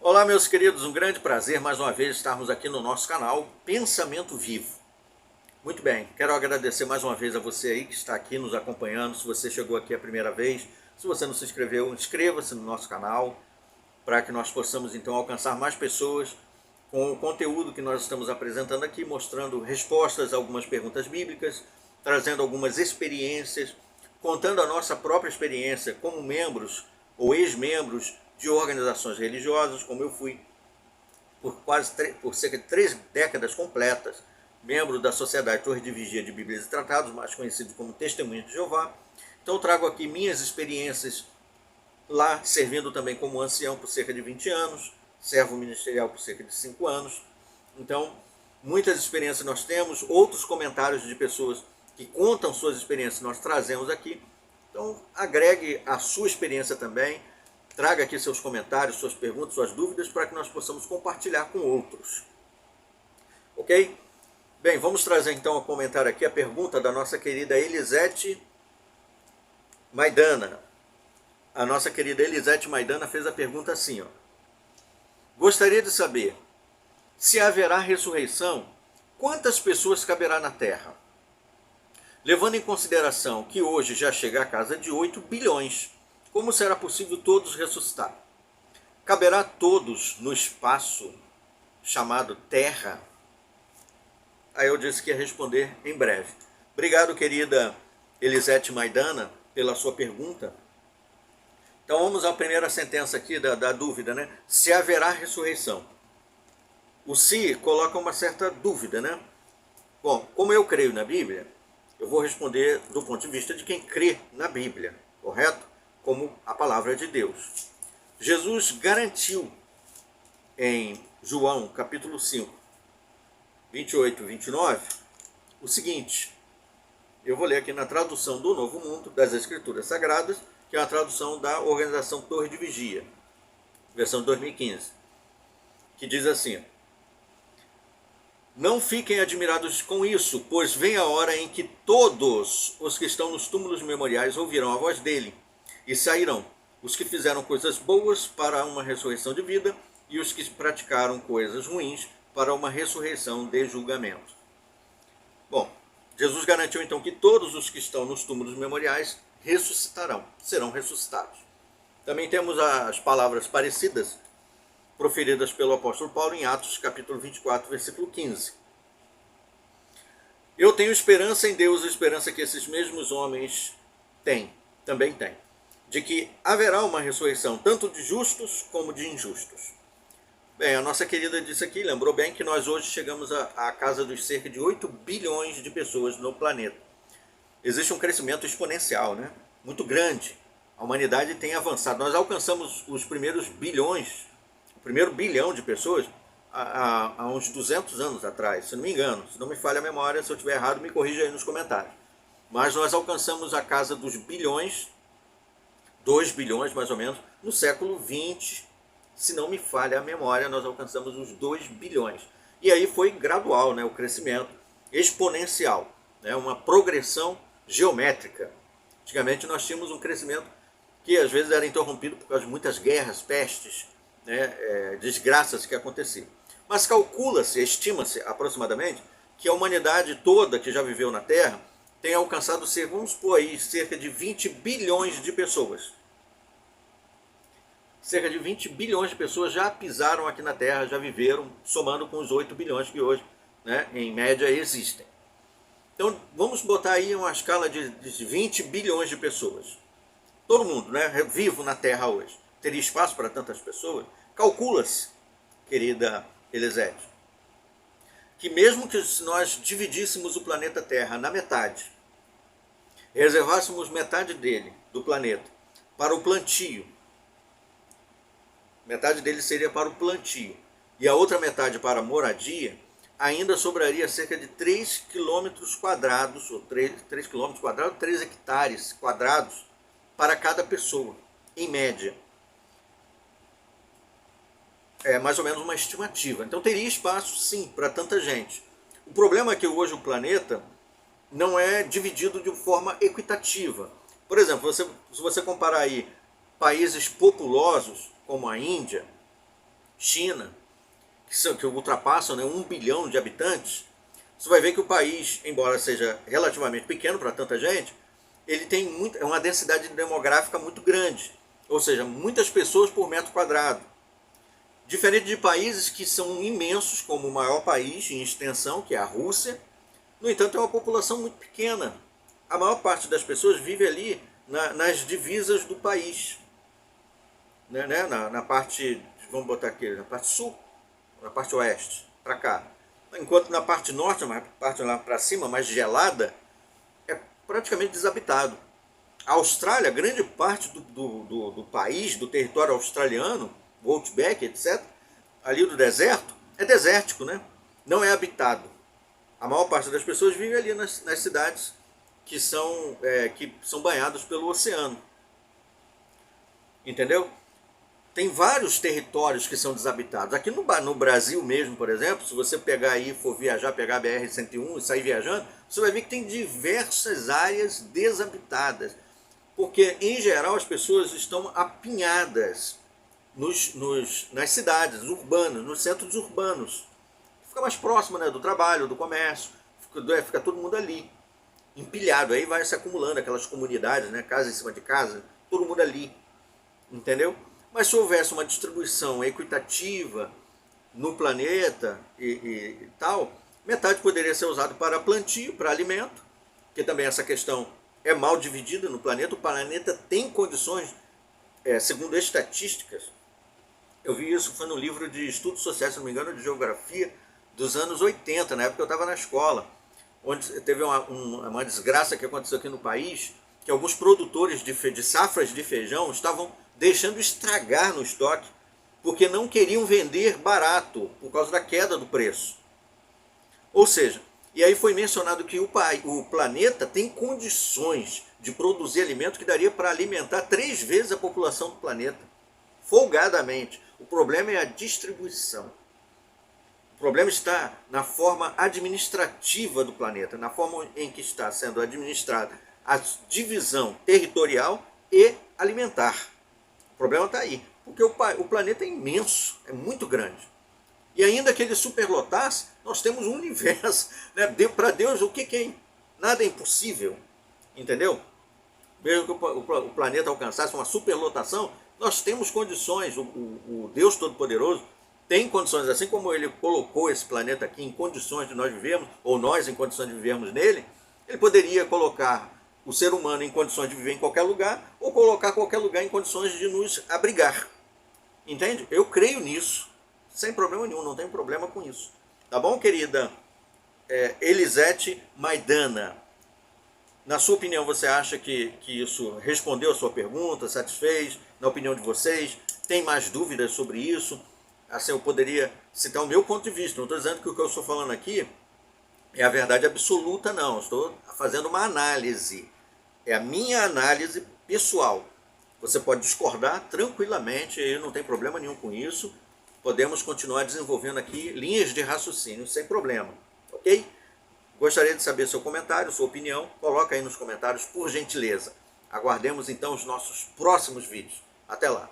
Olá, meus queridos, um grande prazer mais uma vez estarmos aqui no nosso canal Pensamento Vivo. Muito bem, quero agradecer mais uma vez a você aí que está aqui nos acompanhando. Se você chegou aqui a primeira vez, se você não se inscreveu, inscreva-se no nosso canal para que nós possamos então alcançar mais pessoas com o conteúdo que nós estamos apresentando aqui, mostrando respostas a algumas perguntas bíblicas, trazendo algumas experiências, contando a nossa própria experiência como membros ou ex-membros de organizações religiosas, como eu fui por cerca de 3 décadas completas, membro da Sociedade Torre de Vigia de Bíblias e Tratados, mais conhecido como Testemunhas de Jeová. Então eu trago aqui minhas experiências lá, servindo também como ancião por cerca de 20 anos, servo ministerial por cerca de 5 anos. Então, muitas experiências nós temos, outros comentários de pessoas que contam suas experiências nós trazemos aqui. Então, agregue a sua experiência também, traga aqui seus comentários, suas perguntas, suas dúvidas, para que nós possamos compartilhar com outros. Ok? Bem, vamos trazer então a comentário aqui a pergunta da nossa querida Elisete Maidana. A nossa querida Elisete Maidana fez a pergunta assim, ó. Gostaria de saber, se haverá ressurreição, quantas pessoas caberá na Terra? Levando em consideração que hoje já chega a casa de 8 bilhões, como será possível todos ressuscitar? Caberá a todos no espaço chamado Terra? Aí eu disse que ia responder em breve. Obrigado, querida Elisete Maidana, pela sua pergunta. Então vamos à primeira sentença aqui da dúvida, né? Se haverá ressurreição. O se coloca uma certa dúvida, né? Bom, como eu creio na Bíblia, eu vou responder do ponto de vista de quem crê na Bíblia, correto? Como a palavra de Deus. Jesus garantiu em João capítulo 5, 28 e 29, o seguinte. Eu vou ler aqui na tradução do Novo Mundo das Escrituras Sagradas, que é a tradução da Organização Torre de Vigia, versão de 2015, que diz assim: não fiquem admirados com isso, pois vem a hora em que todos os que estão nos túmulos memoriais ouvirão a voz dele, e sairão os que fizeram coisas boas para uma ressurreição de vida, e os que praticaram coisas ruins para uma ressurreição de julgamento. Bom, Jesus garantiu então que todos os que estão nos túmulos memoriais ressuscitarão, serão ressuscitados. Também temos as palavras parecidas proferidas pelo apóstolo Paulo em Atos capítulo 24, versículo 15. Eu tenho esperança em Deus, a esperança que esses mesmos homens também têm, de que haverá uma ressurreição tanto de justos como de injustos. Bem, a nossa querida disse aqui, lembrou bem que nós hoje chegamos à casa dos cerca de 8 bilhões de pessoas no planeta. Existe um crescimento exponencial, né? Muito grande. A humanidade tem avançado. Nós alcançamos os primeiros bilhões, o primeiro bilhão de pessoas há uns 200 anos atrás, se não me engano. Se não me falha a memória, se eu estiver errado, me corrija aí nos comentários. Mas nós alcançamos a casa dos bilhões, 2 bilhões mais ou menos, no século 20. Se não me falha a memória, nós alcançamos os 2 bilhões. E aí foi gradual, né, o crescimento exponencial, né, uma progressão geométrica. Antigamente nós tínhamos um crescimento que às vezes era interrompido por causa de muitas guerras, pestes, né, desgraças que aconteciam. Mas calcula-se, estima-se aproximadamente, que a humanidade toda que já viveu na Terra tem alcançado, vamos supor aí, cerca de 20 bilhões de pessoas. Cerca de 20 bilhões de pessoas já pisaram aqui na Terra, já viveram, somando com os 8 bilhões que hoje, né, em média, existem. Então, vamos botar aí uma escala de 20 bilhões de pessoas. Todo mundo, né, vivo na Terra hoje. Teria espaço para tantas pessoas? Calcula-se, querida Elisete, que mesmo que nós dividíssemos o planeta Terra na metade, reservássemos metade dele, do planeta, para o plantio, metade dele seria para o plantio, e a outra metade para a moradia, ainda sobraria cerca de 3 quilômetros quadrados, ou 3 quilômetros quadrados, 3 hectares quadrados para cada pessoa, em média. É mais ou menos uma estimativa. Então teria espaço, sim, para tanta gente. O problema é que hoje o planeta não é dividido de forma equitativa. Por exemplo, se você comparar aí países populosos, como a Índia, China, que ultrapassam, né, 1 bilhão de habitantes, você vai ver que o país, embora seja relativamente pequeno para tanta gente, ele tem uma densidade demográfica muito grande, ou seja, muitas pessoas por metro quadrado. Diferente de países que são imensos, como o maior país em extensão, que é a Rússia, no entanto é uma população muito pequena. A maior parte das pessoas vive ali nas divisas do país, né? Na parte, vamos botar aqui, na parte sul, na parte oeste, para cá. Enquanto na parte norte, uma parte lá para cima, mais gelada, é praticamente desabitado. A Austrália, grande parte do país, do território australiano, o Outback, etc., ali do deserto, é desértico, né? Não é habitado. A maior parte das pessoas vive ali nas cidades que são banhadas pelo oceano. Entendeu? Tem vários territórios que são desabitados. Aqui no Brasil mesmo, por exemplo, se você pegar aí, for viajar, pegar a BR-101 e sair viajando, você vai ver que tem diversas áreas desabitadas. Porque, em geral, as pessoas estão apinhadas nas cidades urbanas, nos centros urbanos. Fica mais próximo, né, do trabalho, do comércio, fica todo mundo ali, empilhado. Aí vai se acumulando aquelas comunidades, né, casa em cima de casa, todo mundo ali, entendeu? Mas se houvesse uma distribuição equitativa no planeta e tal, metade poderia ser usado para plantio, para alimento, que também essa questão é mal dividida no planeta. O planeta tem condições, segundo estatísticas, eu vi isso, foi no livro de estudos sociais, se não me engano, de geografia, dos anos 80, na época eu estava na escola, onde teve uma desgraça que aconteceu aqui no país, que alguns produtores de safras de feijão estavam deixando estragar no estoque, porque não queriam vender barato, por causa da queda do preço. Ou seja, e aí foi mencionado que o planeta tem condições de produzir alimento que daria para alimentar 3 vezes a população do planeta, folgadamente. O problema é a distribuição. O problema está na forma administrativa do planeta, na forma em que está sendo administrada a divisão territorial e alimentar. O problema está aí, porque o planeta é imenso, é muito grande. E ainda que ele superlotasse, nós temos um universo. Né? Para Deus, o que é? Nada é impossível. Entendeu? Mesmo que o planeta alcançasse uma superlotação, nós temos condições. O Deus Todo-Poderoso tem condições, assim como ele colocou esse planeta aqui em condições de nós vivermos, ou nós em condições de vivermos nele, ele poderia colocar o ser humano em condições de viver em qualquer lugar, ou colocar qualquer lugar em condições de nos abrigar. Entende? Eu creio nisso, sem problema nenhum, não tenho problema com isso. Tá bom, querida Elisete Maidana? Na sua opinião, você acha que isso respondeu a sua pergunta, satisfez? Na opinião de vocês, tem mais dúvidas sobre isso? Assim, eu poderia citar o meu ponto de vista. Não estou dizendo que o que eu estou falando aqui é a verdade absoluta, não. Estou fazendo uma análise. É a minha análise pessoal. Você pode discordar tranquilamente, eu não tem problema nenhum com isso. Podemos continuar desenvolvendo aqui linhas de raciocínio sem problema, ok? Gostaria de saber seu comentário, sua opinião. Coloca aí nos comentários, por gentileza. Aguardemos então os nossos próximos vídeos. Até lá!